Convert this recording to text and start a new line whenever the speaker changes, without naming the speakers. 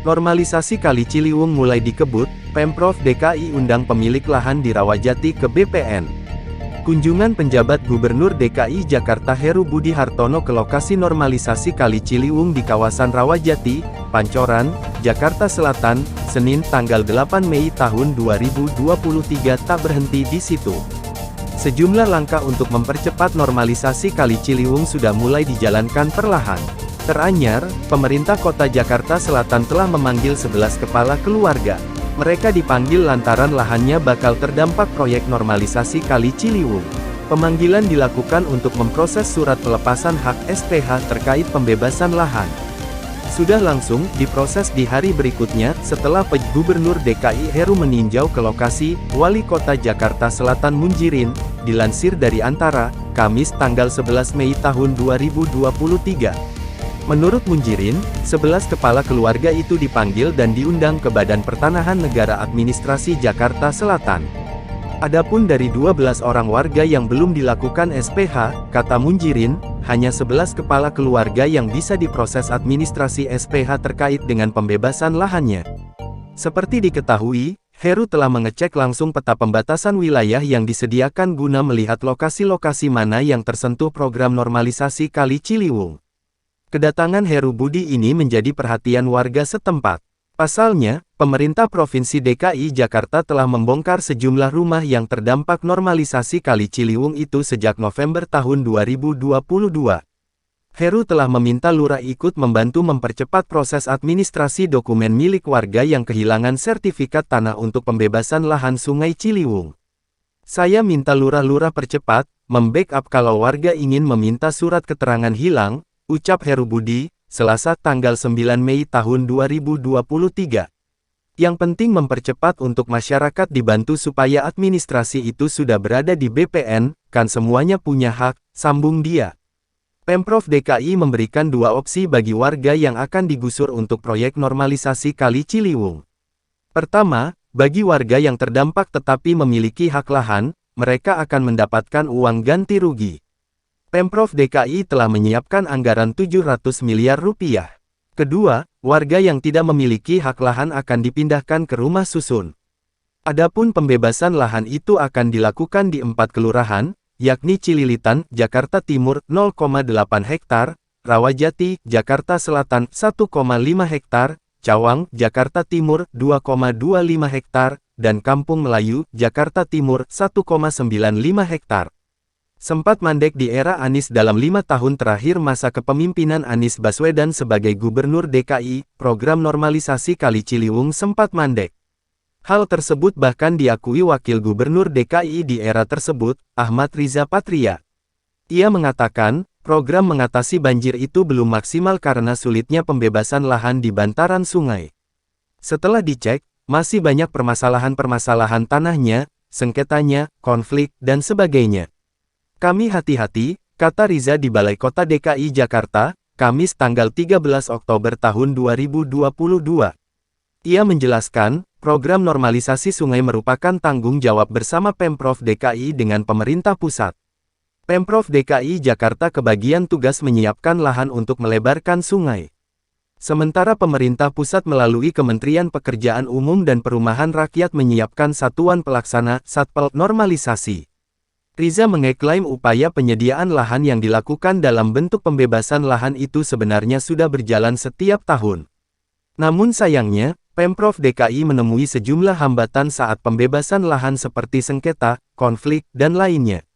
Normalisasi Kali Ciliwung mulai dikebut, Pemprov DKI undang pemilik lahan di Rawajati ke BPN. Kunjungan penjabat Gubernur DKI Jakarta Heru Budi Hartono ke lokasi normalisasi Kali Ciliwung di kawasan Rawajati, Pancoran, Jakarta Selatan, Senin tanggal 8 Mei tahun 2023 tak berhenti di situ. Sejumlah langkah untuk mempercepat normalisasi Kali Ciliwung sudah mulai dijalankan perlahan. Teranyar, pemerintah kota Jakarta Selatan telah memanggil 11 kepala keluarga. Mereka dipanggil lantaran lahannya bakal terdampak proyek normalisasi Kali Ciliwung. Pemanggilan dilakukan untuk memproses surat pelepasan hak SPH terkait pembebasan lahan. Sudah langsung diproses di hari berikutnya, setelah Gubernur DKI Heru meninjau ke lokasi, Wali Kota Jakarta Selatan Munjirin, dilansir dari Antara, Kamis tanggal 11 Mei tahun 2023. Menurut Munjirin, 11 kepala keluarga itu dipanggil dan diundang ke Badan Pertanahan Negara Administrasi Jakarta Selatan. Adapun dari 12 orang warga yang belum dilakukan SPH, kata Munjirin, hanya 11 kepala keluarga yang bisa diproses administrasi SPH terkait dengan pembebasan lahannya. Seperti diketahui, Heru telah mengecek langsung peta pembatasan wilayah yang disediakan guna melihat lokasi-lokasi mana yang tersentuh program normalisasi Kali Ciliwung. Kedatangan Heru Budi ini menjadi perhatian warga setempat. Pasalnya, pemerintah Provinsi DKI Jakarta telah membongkar sejumlah rumah yang terdampak normalisasi Kali Ciliwung itu sejak November tahun 2022. Heru telah meminta lurah ikut membantu mempercepat proses administrasi dokumen milik warga yang kehilangan sertifikat tanah untuk pembebasan lahan Sungai Ciliwung. Saya minta lurah-lurah percepat, membackup kalau warga ingin meminta surat keterangan hilang, ucap Heru Budi, Selasa tanggal 9 Mei tahun 2023. Yang penting mempercepat untuk masyarakat dibantu supaya administrasi itu sudah berada di BPN, kan semuanya punya hak, sambung dia. Pemprov DKI memberikan dua opsi bagi warga yang akan digusur untuk proyek normalisasi Kali Ciliwung. Pertama, bagi warga yang terdampak tetapi memiliki hak lahan, mereka akan mendapatkan uang ganti rugi. Pemprov DKI telah menyiapkan anggaran 700 miliar rupiah. Kedua, warga yang tidak memiliki hak lahan akan dipindahkan ke rumah susun. Adapun pembebasan lahan itu akan dilakukan di 4 kelurahan, yakni Cililitan, Jakarta Timur, 0,8 hektar, Rawajati, Jakarta Selatan, 1,5 hektar, Cawang, Jakarta Timur, 2,25 hektar, dan Kampung Melayu, Jakarta Timur, 1,95 hektar. Sempat mandek di era Anies dalam 5 tahun terakhir masa kepemimpinan Anies Baswedan sebagai Gubernur DKI, program normalisasi Kali Ciliwung sempat mandek. Hal tersebut bahkan diakui Wakil Gubernur DKI di era tersebut, Ahmad Riza Patria. Ia mengatakan, program mengatasi banjir itu belum maksimal karena sulitnya pembebasan lahan di bantaran sungai. Setelah dicek, masih banyak permasalahan-permasalahan tanahnya, sengketanya, konflik, dan sebagainya. Kami hati-hati, kata Riza di Balai Kota DKI Jakarta, Kamis tanggal 13 Oktober tahun 2022. Ia menjelaskan, program normalisasi sungai merupakan tanggung jawab bersama Pemprov DKI dengan pemerintah pusat. Pemprov DKI Jakarta kebagian tugas menyiapkan lahan untuk melebarkan sungai. Sementara pemerintah pusat melalui Kementerian Pekerjaan Umum dan Perumahan Rakyat menyiapkan satuan pelaksana, Satpel, normalisasi. Riza mengeklaim upaya penyediaan lahan yang dilakukan dalam bentuk pembebasan lahan itu sebenarnya sudah berjalan setiap tahun. Namun sayangnya, Pemprov DKI menemui sejumlah hambatan saat pembebasan lahan seperti sengketa, konflik, dan lainnya.